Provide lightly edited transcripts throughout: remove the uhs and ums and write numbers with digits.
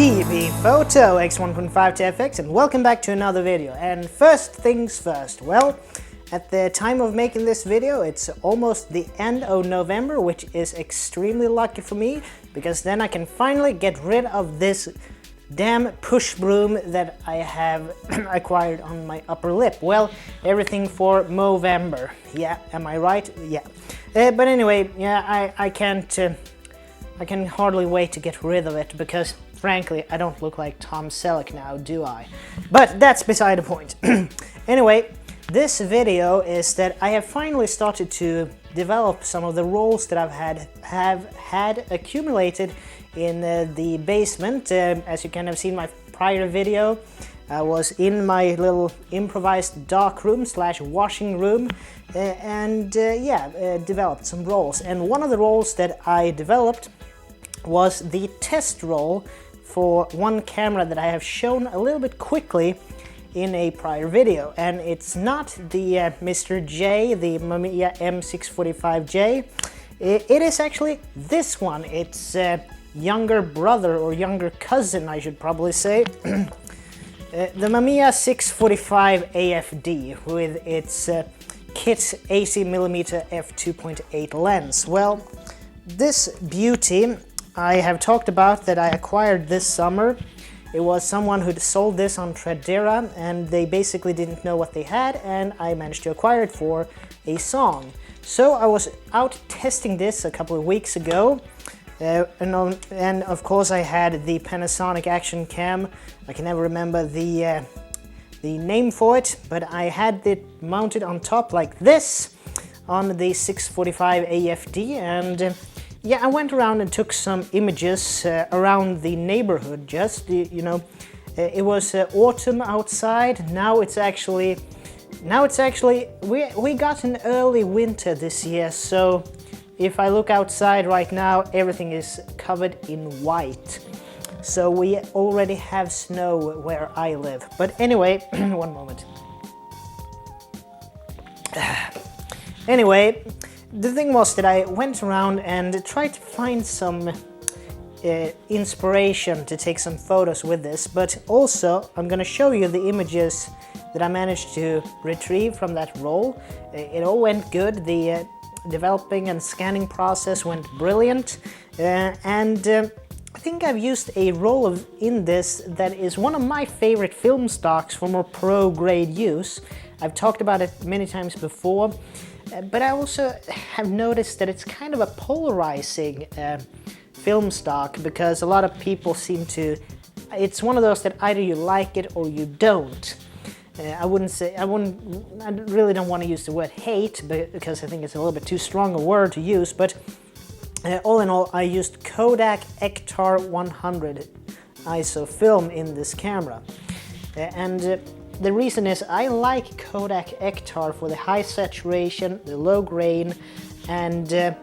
T.B.Photo X1.5 to FX, and welcome back to another video. And first things first, well, at the time of making this video, it's almost the end of November, which is extremely lucky for me, because then I can finally get rid of this damn push broom that I have acquired on my upper lip. Well, everything for Movember. Yeah, am I right? Yeah. But anyway, yeah, I can hardly wait to get rid of it, because frankly, I don't look like Tom Selleck now, do I? But that's beside the point. Anyway, this video is that I have finally started to develop some of the roles that have had accumulated in the basement. As you can have seen my prior video, I was in my little improvised dark room / washing room and developed some roles. And one of the roles that I developed was the test role for one camera that I have shown a little bit quickly in a prior video, and it's not the Mr. J, the Mamiya M645J. It is actually this one. It's younger brother or younger cousin, I should probably say. The Mamiya 645 AFD with its kit 80mm f2.8 lens. Well, this beauty I have talked about that I acquired this summer. It was someone who'd sold this on Tradera, and they basically didn't know what they had, and I managed to acquire it for a song. So I was out testing this a couple of weeks ago, and of course I had the Panasonic Action Cam. I can never remember the name for it, but I had it mounted on top like this on the 645 AFD, and yeah, I went around and took some images around the neighborhood. Just, you know, it was autumn outside. Now it's actually we got an early winter this year. So if I look outside right now, everything is covered in white. So we already have snow where I live. But anyway, one moment. Anyway, the thing was that I went around and tried to find some inspiration to take some photos with this, but also I'm gonna show you the images that I managed to retrieve from that roll. It all went good. The developing and scanning process went brilliant, and I think I've used a roll in this that is one of my favorite film stocks for more pro grade use. I've talked about it many times before. But I also have noticed that it's kind of a polarizing film stock, because a lot of people seem to... It's one of those that either you like it or you don't. I really don't want to use the word hate, because I think it's a little bit too strong a word to use, but all in all, I used Kodak Ektar 100 ISO film in this camera. The reason is I like Kodak Ektar for the high saturation, the low grain, and the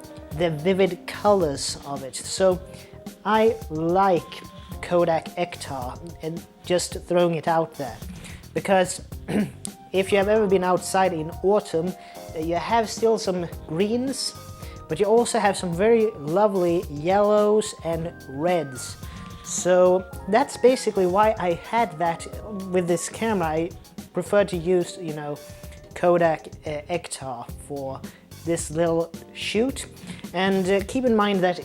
vivid colors of it. So I like Kodak Ektar, and just throwing it out there. Because if you have ever been outside in autumn, you have still some greens, but you also have some very lovely yellows and reds. So that's basically why I had that with this camera. I prefer to use, you know, Kodak Ektar for this little shoot. And keep in mind that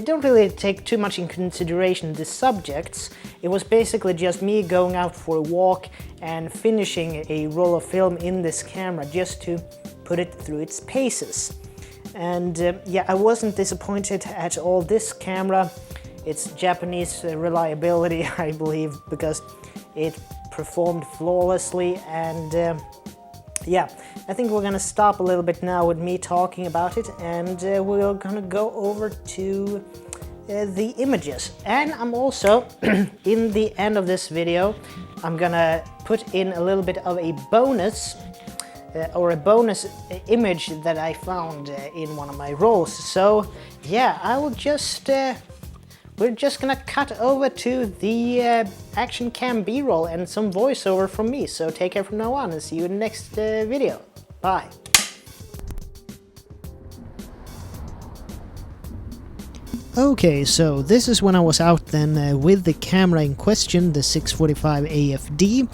don't really take too much in consideration the subjects. It was basically just me going out for a walk and finishing a roll of film in this camera just to put it through its paces. And yeah, I wasn't disappointed at all. This camera, it's Japanese reliability, I believe, because it performed flawlessly. And yeah, I think we're gonna stop a little bit now with me talking about it, and we're gonna go over to the images. And I'm also, in the end of this video, I'm gonna put in a little bit of a bonus or a bonus image that I found in one of my rolls. So yeah, I will just we're just gonna cut over to the action cam b-roll and some voiceover from me. So take care from now on, and see you in the next video. Bye. Okay, so this is when I was out then with the camera in question, the 645 AFD.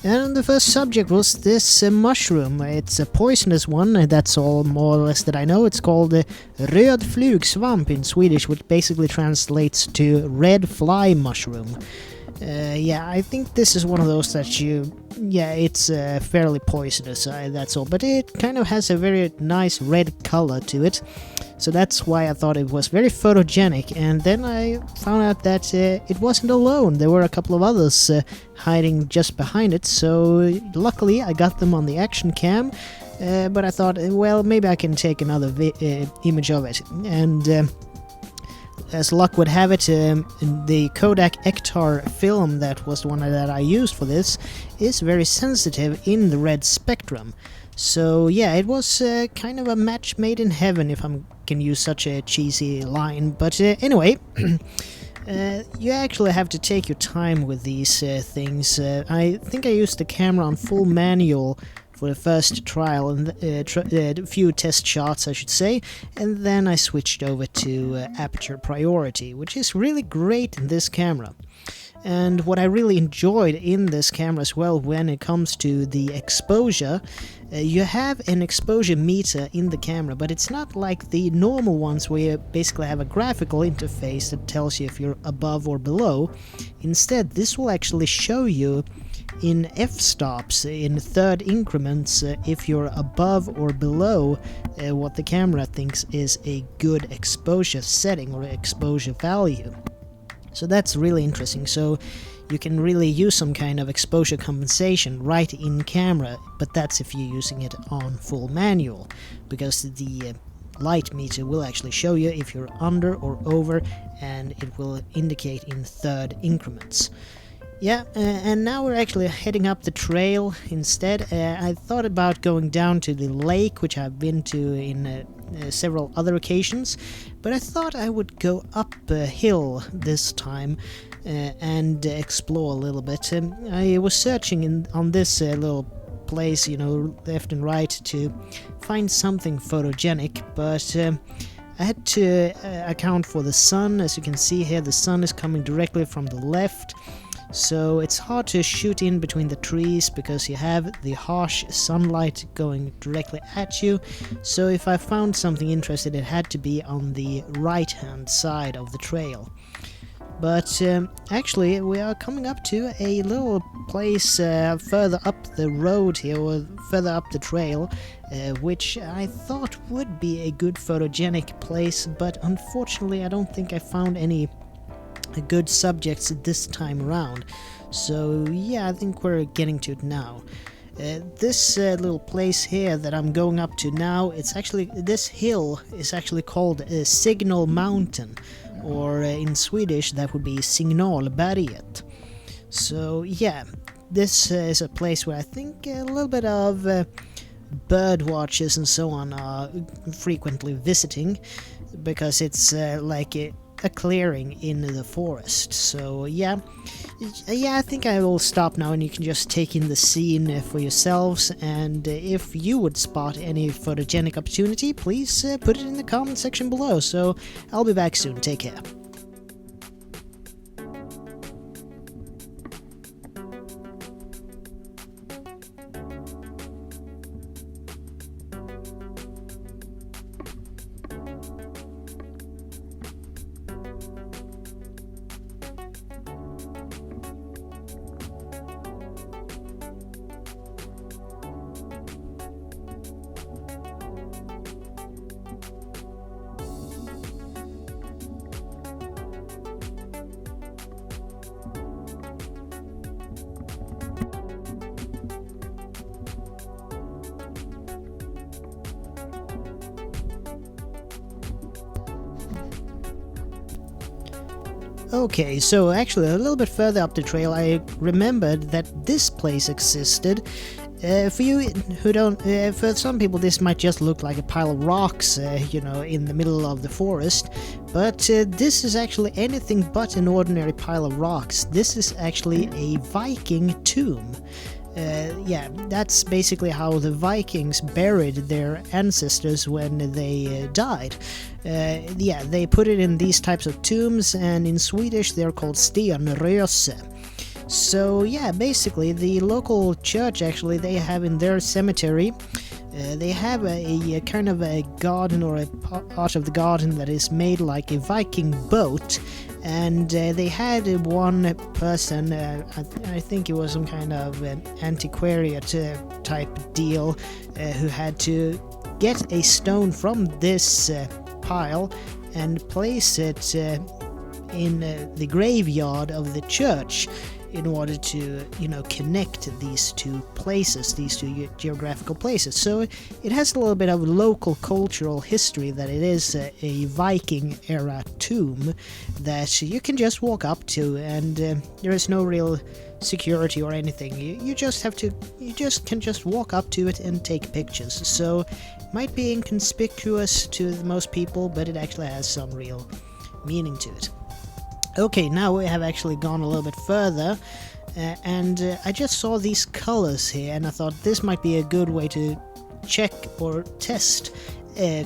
And the first subject was this mushroom. It's a poisonous one, that's all more or less that I know. It's called röd flugsvamp in Swedish, which basically translates to red fly mushroom. Yeah, I think this is one of those that it's fairly poisonous, that's all. But it kind of has a very nice red color to it. So that's why I thought it was very photogenic, and then I found out that it wasn't alone. There were a couple of others hiding just behind it, so luckily I got them on the action cam, but I thought, well, maybe I can take another image of it. And as luck would have it, the Kodak Ektar film, that was the one that I used for this, is very sensitive in the red spectrum. So yeah, it was kind of a match made in heaven, if I can use such a cheesy line. But anyway, you actually have to take your time with these things. I think I used the camera on full manual for the first trial, and a few test shots I should say, and then I switched over to aperture priority, which is really great in this camera. And what I really enjoyed in this camera as well, when it comes to the exposure, you have an exposure meter in the camera, but it's not like the normal ones where you basically have a graphical interface that tells you if you're above or below. Instead, this will actually show you in f-stops, in third increments, if you're above or below what the camera thinks is a good exposure setting or exposure value. So that's really interesting. So you can really use some kind of exposure compensation right in camera, but that's if you're using it on full manual, because the light meter will actually show you if you're under or over, and it will indicate in third increments. Yeah, and now we're actually heading up the trail instead. I thought about going down to the lake, which I've been to in several other occasions, but I thought I would go up a hill this time and explore a little bit. I was searching on this little place, left and right, to find something photogenic, but I had to account for the sun. As you can see here, the sun is coming directly from the left. So it's hard to shoot in between the trees because you have the harsh sunlight going directly at you. So if I found something interesting, it had to be on the right hand side of the trail. But actually we are coming up to a little place further up the road here, or further up the trail, which I thought would be a good photogenic place, but unfortunately I don't think I found any good subjects this time around. So yeah, I think we're getting to it now. This little place here that I'm going up to now, this hill is actually called Signal Mountain, or in Swedish that would be Signalberget. So yeah, this is a place where I think a little bit of bird watchers and so on are frequently visiting, because it's like a clearing in the forest. So yeah, I think I will stop now, and you can just take in the scene for yourselves. And if you would spot any photogenic opportunity, please put it in the comment section below. So I'll be back soon. Take care. Okay, so actually a little bit further up the trail I remembered that this place existed, For you who don't, for some people this might just look like a pile of rocks, in the middle of the forest, but this is actually anything but an ordinary pile of rocks. This is actually a Viking tomb. That's basically how the Vikings buried their ancestors when they died. They put it in these types of tombs, and in Swedish they're called stenröse. So yeah, basically the local church, actually, they have in their cemetery, they have a kind of a garden, or a part of the garden that is made like a Viking boat, and they had one person, I think it was some kind of antiquariat type deal, who had to get a stone from this pile and place it in the graveyard of the church, in order to, connect these two places, these two geographical places. So it has a little bit of local cultural history, that it is a Viking era tomb that you can just walk up to, and there is no real security or anything. You just can just walk up to it and take pictures. So it might be inconspicuous to most people, but it actually has some real meaning to it. Okay, now we have actually gone a little bit further, and I just saw these colors here, and I thought this might be a good way to check or test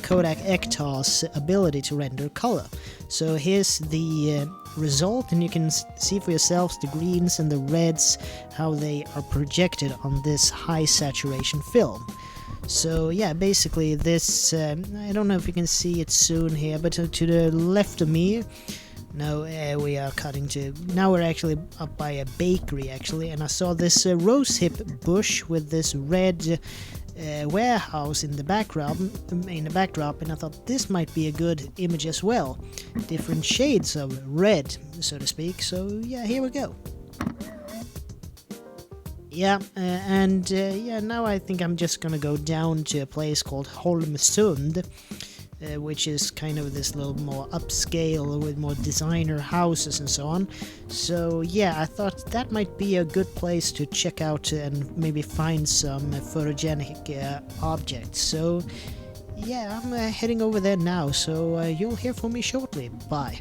Kodak Ektar's ability to render color. So here's the result, and you can see for yourselves the greens and the reds, how they are projected on this high saturation film. So yeah, basically this, I don't know if you can see it soon here, but to the left of me, now we are cutting to, now we're actually up by a bakery, actually, and I saw this rosehip bush with this red warehouse in the backdrop, and I thought this might be a good image as well. Different shades of red, so to speak. So yeah, here we go. Yeah, now I think I'm just gonna go down to a place called Holmsund, which is kind of this little more upscale with more designer houses and so on. So yeah, I thought that might be a good place to check out and maybe find some photogenic objects. So yeah, I'm heading over there now, so you'll hear from me shortly. Bye.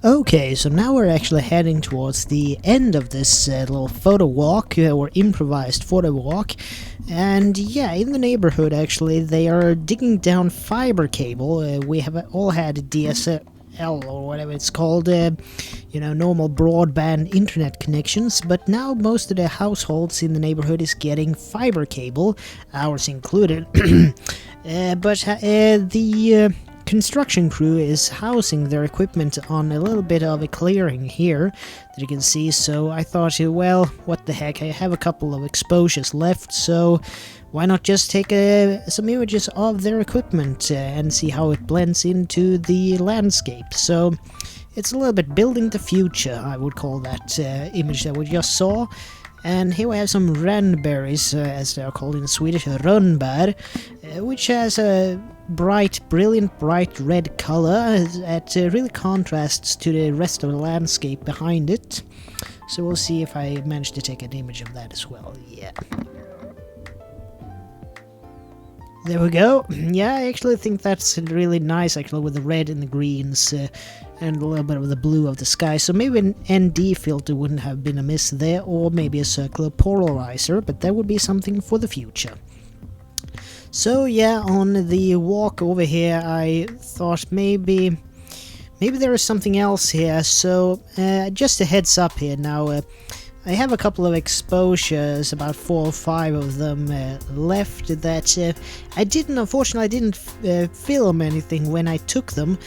Okay, so now we're actually heading towards the end of this little photo walk, or improvised photo walk. And yeah, in the neighborhood, actually, they are digging down fiber cable. We have all had DSL, or whatever it's called, normal broadband internet connections, but now most of the households in the neighborhood is getting fiber cable, ours included. But the construction crew is housing their equipment on a little bit of a clearing here that you can see. So I thought, well, what the heck, I have a couple of exposures left, so why not just take some images of their equipment and see how it blends into the landscape. So it's a little bit building the future, I would call that image that we just saw. And here we have some rönnberries, as they are called in Swedish, rönnbär, which has a brilliant bright red color that really contrasts to the rest of the landscape behind it. So we'll see if I manage to take an image of that as well. Yeah. There we go. Yeah, I actually think that's really nice, actually, with the red and the greens and a little bit of the blue of the sky. So maybe an ND filter wouldn't have been amiss there, or maybe a circular polarizer, but that would be something for the future. So yeah, on the walk over here, I thought maybe there is something else here. So just a heads up here now. I have a couple of exposures, about 4 or 5 of them left that unfortunately I didn't film anything when I took them,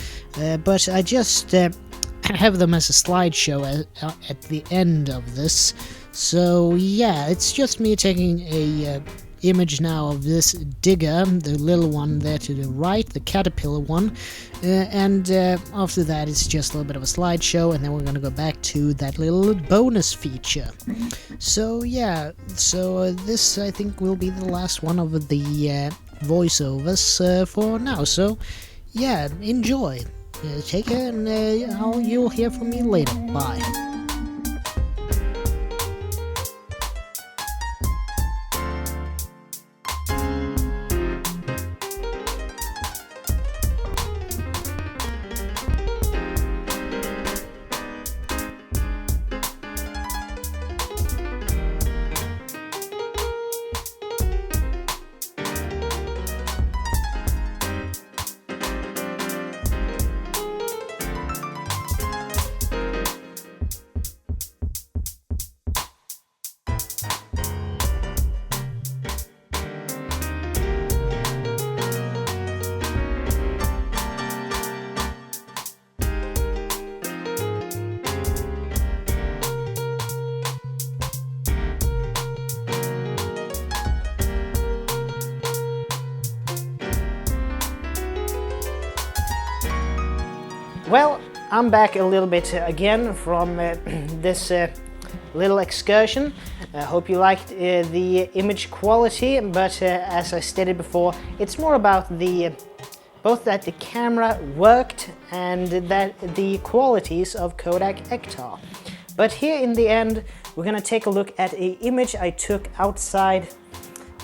but I just have them as a slideshow at the end of this. So yeah, it's just me taking a image now of this digger, the little one there to the right, the caterpillar one, and after that it's just a little bit of a slideshow, and then we're gonna go back to that little bonus feature. So yeah, so this I think will be the last one of the voiceovers for now. So yeah, enjoy, take care, and you'll hear from me later. Bye. Well, I'm back a little bit again from this little excursion. I hope you liked the image quality, but as I stated before, it's more about both that the camera worked and that the qualities of Kodak Ektar. But here in the end, we're gonna take a look at an image I took outside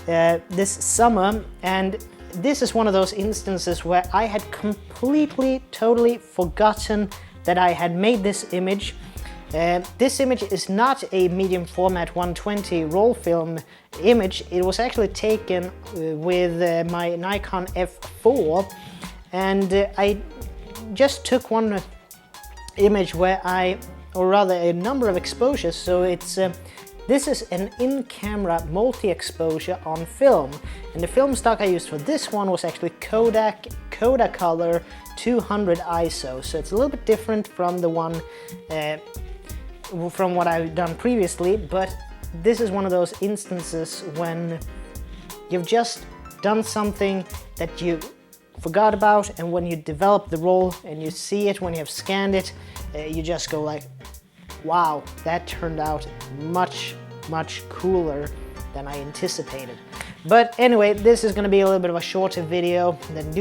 this summer, and this is one of those instances where I had totally forgotten that I had made this image. This image is not a medium format 120 roll film image. It was actually taken with my Nikon F4, and I just took one image where or rather a number of exposures, so it's this is an in-camera multi-exposure on film, and the film stock I used for this one was actually Kodak Kodacolor 200 ISO, so it's a little bit different from the one from what I've done previously, but this is one of those instances when you've just done something that you forgot about, and when you develop the roll and you see it, when you have scanned it, you just go like, wow, that turned out much cooler than I anticipated. But anyway, this is going to be a little bit of a shorter video than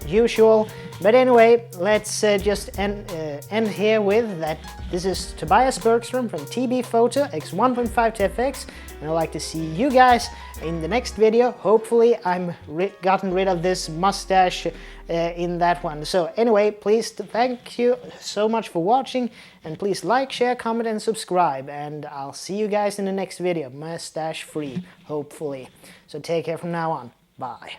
usual. But anyway, let's just end here with that. This is Tobias Bergström from T.B.Photo X1.5 to FX, and I'd like to see you guys in the next video. Hopefully I'm gotten rid of this mustache in that one. So anyway, please thank you so much for watching, and please like, share, comment and subscribe, and I'll see you guys in the next video, mustache free, hopefully. So take care from now on. Bye.